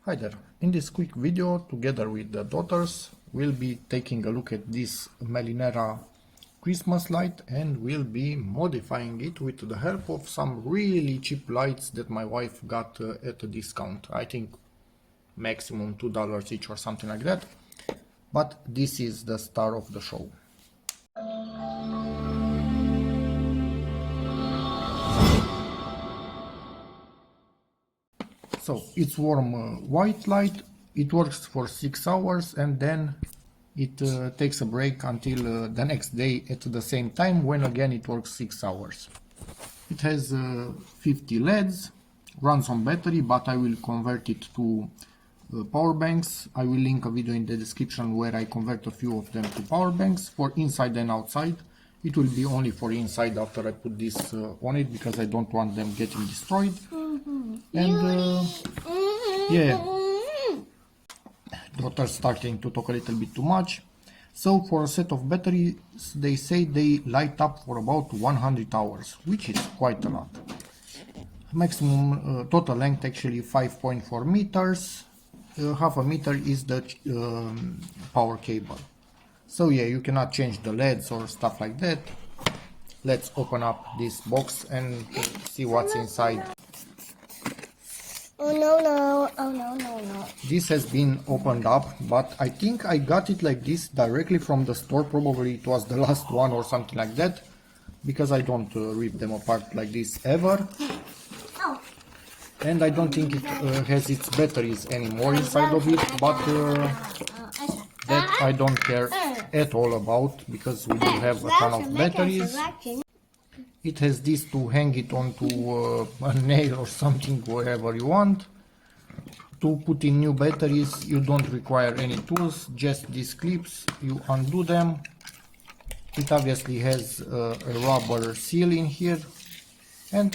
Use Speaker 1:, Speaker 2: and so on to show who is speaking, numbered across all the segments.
Speaker 1: Hi there, in this quick video together with the daughters we'll be taking a look at this Melinera Christmas light and we'll be modifying it with the help of some really cheap lights that my wife got at a discount. I think maximum $2 each or something like that, but this is the star of the show. So it's warm white light, it works for 6 hours and then it takes a break until the next day at the same time, when again it works 6 hours. It has 50 LEDs, runs on battery, but I will convert it to power banks. I will link a video in the description where I convert a few of them to power banks for inside and outside. It will be only for inside after I put this on it, because I don't want them getting destroyed. And yeah, daughter's starting to talk a little bit too much. So for a set of batteries, they say they light up for about 100 hours, which is quite a lot. Maximum total length actually 5.4 meters. Half a meter is the power cable. So yeah, you cannot change the LEDs or stuff like that. Let's open up this box and see what's inside.
Speaker 2: Oh no, no, oh no, no, no.
Speaker 1: This has been opened up, but I think I got it like this directly from the store. Probably it was the last one or something like that, because I don't rip them apart like this ever.
Speaker 2: Oh.
Speaker 1: And I don't think it has its batteries anymore inside of it, but that I don't care at all about, because we do have a ton of batteries. It has this to hang it onto a nail or something, wherever you want. To put in new batteries you don't require any tools, just these clips, you undo them. It obviously has a rubber seal in here and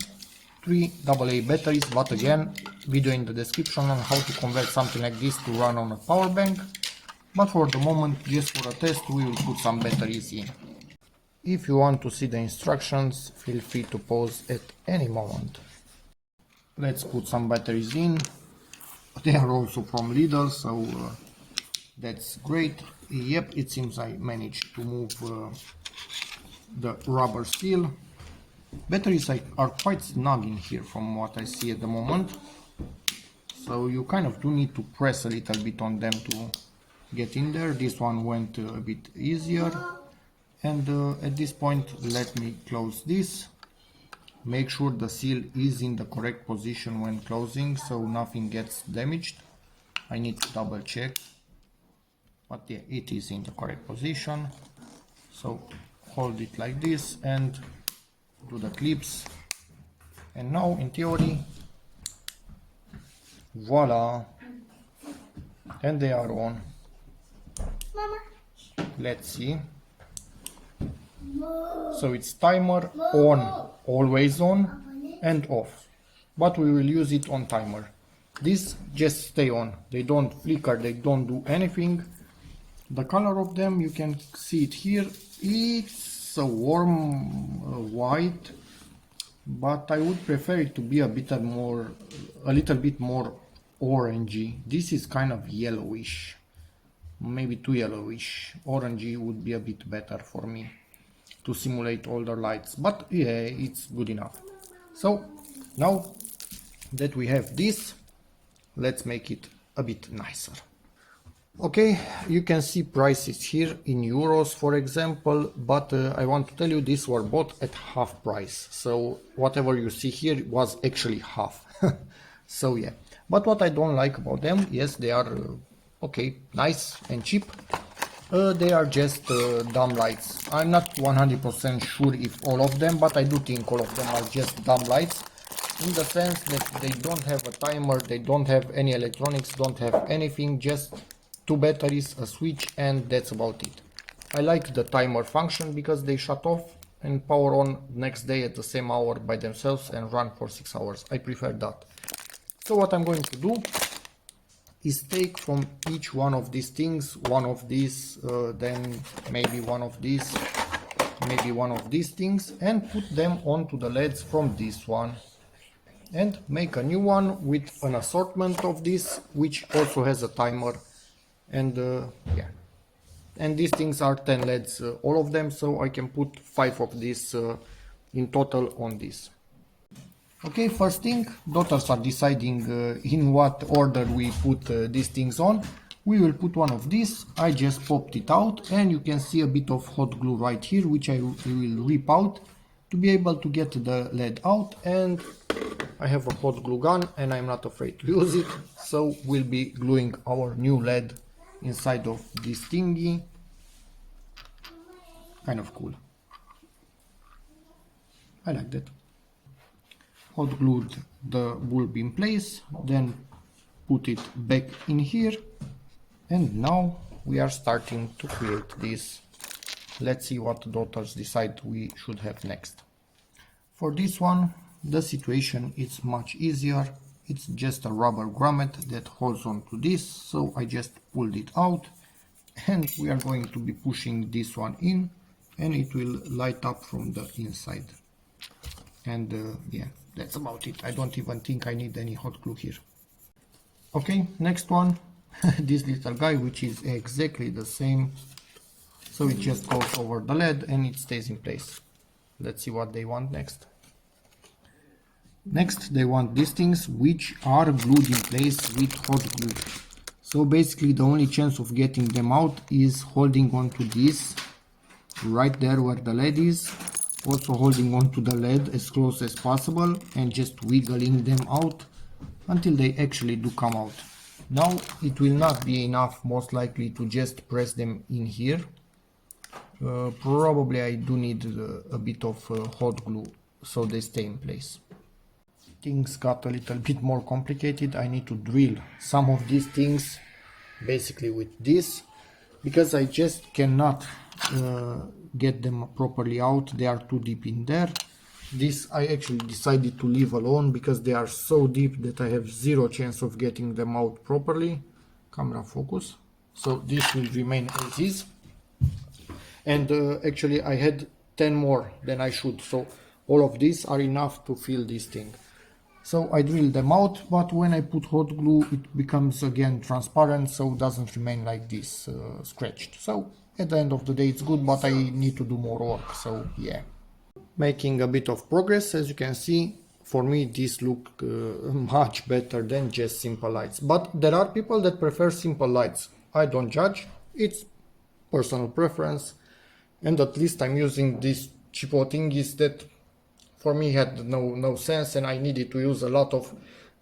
Speaker 1: 3 AA batteries, but again, video in the description on how to convert something like this to run on a power bank. But for the moment, just for a test, we will put some batteries in. If you want to see the instructions, feel free to pause at any moment. Let's put some batteries in. They are also from Lidl, so that's great. Yep, it seems I managed to move the rubber seal. Batteries are quite snug in here from what I see at the moment, so you kind of do need to press a little bit on them to get in there. This one went a bit easier. And at this point, let me close this. Make sure the seal is in the correct position when closing, so nothing gets damaged. I need to double check, but yeah, it is in the correct position. So hold it like this and do the clips, and now in theory, voila, and they are on.
Speaker 2: Mama.
Speaker 1: Let's see. So it's timer on, always on, and off, but we will use it on timer. These just stay on, they don't flicker, they don't do anything. The color of them, you can see it here, it's a warm white, but I would prefer it to be a little bit more orangey. This is kind of yellowish, maybe too yellowish. Orangey would be a bit better for me to simulate older lights, but yeah, it's good enough. So now that we have this, let's make it a bit nicer. Okay, you can see prices here in euros, for example, but I want to tell you these were bought at half price, so whatever you see here was actually half. So yeah, but what I don't like about them, yes, they are okay, nice and cheap. They are just dumb lights. I'm not 100% sure if all of them, but I do think all of them are just dumb lights, in the sense that they don't have a timer, they don't have any electronics, don't have anything, just 2 batteries, a switch, and that's about it. I like the timer function because they shut off and power on next day at the same hour by themselves and run for 6 hours. I prefer that. So what I'm going to do is take from each one of these things, one of these, then maybe one of these, maybe one of these things, and put them onto the LEDs from this one. and make a new one with an assortment of this, which also has a timer. And yeah, and these things are 10 LEDs, all of them, so I can put 5 of these in total on this. Okay, first thing, daughters are deciding in what order we put these things on. We will put one of these. I just popped it out and you can see a bit of hot glue right here, which I will rip out to be able to get the LED out. And I have a hot glue gun and I'm not afraid to use it. So we'll be gluing our new LED inside of this thingy. Kind of cool. I like that. Hot glued the bulb in place, then put it back in here, and now we are starting to create this. Let's see what daughters decide we should have next. For this one, the situation is much easier. It's just a rubber grommet that holds on to this, so I just pulled it out, and we are going to be pushing this one in, and it will light up from the inside. And yeah, that's about it. I don't even think I need any hot glue here. Okay, next one. This little guy, which is exactly the same. So it just goes over the LED and it stays in place. Let's see what they want next. Next, they want these things, which are glued in place with hot glue. So basically the only chance of getting them out is holding on to this right there where the LED is. Also holding on to the LED as close as possible and just wiggling them out until they actually do come out. Now it will not be enough most likely to just press them in here. Probably I do need a bit of hot glue so they stay in place. Things got a little bit more complicated. I need to drill some of these things basically with this because I just cannot get them properly out. They are too deep in there. This I actually decided to leave alone because they are so deep that I have zero chance of getting them out properly. Camera focus. So this will remain as is. And actually I had 10 more than I should, so all of these are enough to fill this thing. So I drilled them out, but when I put hot glue it becomes again transparent, so it doesn't remain like this scratched. So at the end of the day it's good, but I need to do more work, so yeah. Making a bit of progress, as you can see. For me this look much better than just simple lights, but there are people that prefer simple lights. I don't judge, it's personal preference, and at least I'm using these cheapo thingies that for me had no sense, and I needed to use a lot of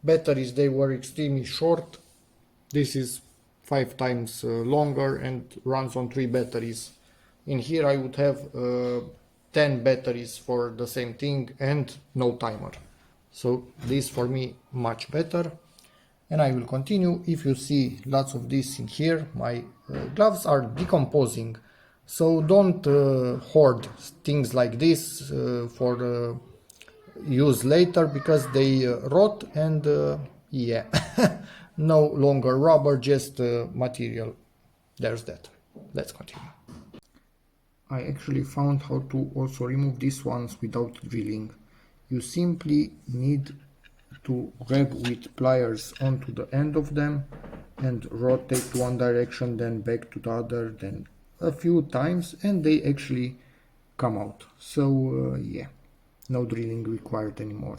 Speaker 1: batteries. They were extremely short. This is 5 times longer and runs on 3 batteries. In here I would have 10 batteries for the same thing and no timer. So this for me much better. And I will continue. If you see lots of this in here, my gloves are decomposing. So don't hoard things like this for use later, because they rot and yeah, no longer rubber, just material. There's that. Let's continue. I actually found how to also remove these ones without drilling. You simply need to grab with pliers onto the end of them and rotate one direction, then back to the other, then a few times, and they actually come out. So yeah, no drilling required anymore.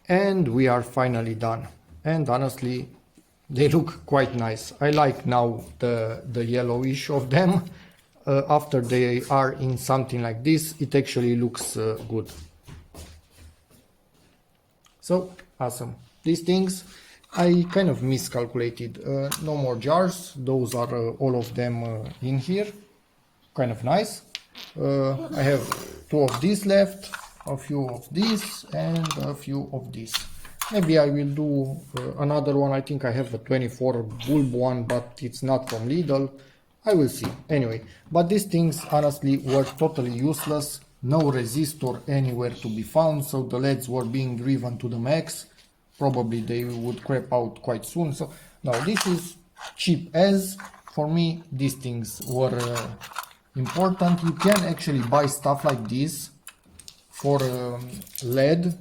Speaker 1: And we are finally done, and honestly they look quite nice. I like now the yellowish of them. After they are in something like this, it actually looks good. So awesome. These things I kind of miscalculated. No more jars. Those are all of them in here. Kind of nice. I have 2 of these left, a few of these, and a few of these. Maybe I will do another one. I think I have a 24 bulb one, but it's not from Lidl. I will see. Anyway, but these things honestly were totally useless. No resistor anywhere to be found, so the LEDs were being driven to the max. Probably they would crap out quite soon. So now this is cheap as. For me these things were important. You can actually buy stuff like this for LED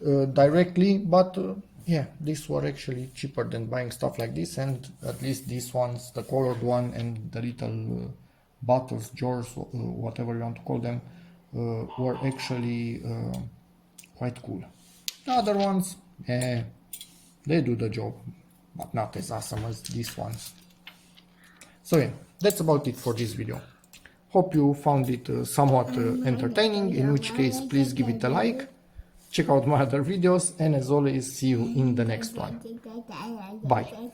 Speaker 1: directly, but yeah, these were actually cheaper than buying stuff like this, and at least these ones, the colored one and the little bottles, jars, whatever you want to call them, were actually quite cool. The other ones, they do the job, but not as awesome as these ones. So yeah, that's about it for this video. Hope you found it somewhat entertaining, in which case please give it a like, check out my other videos, and as always, see you in the next one. Bye.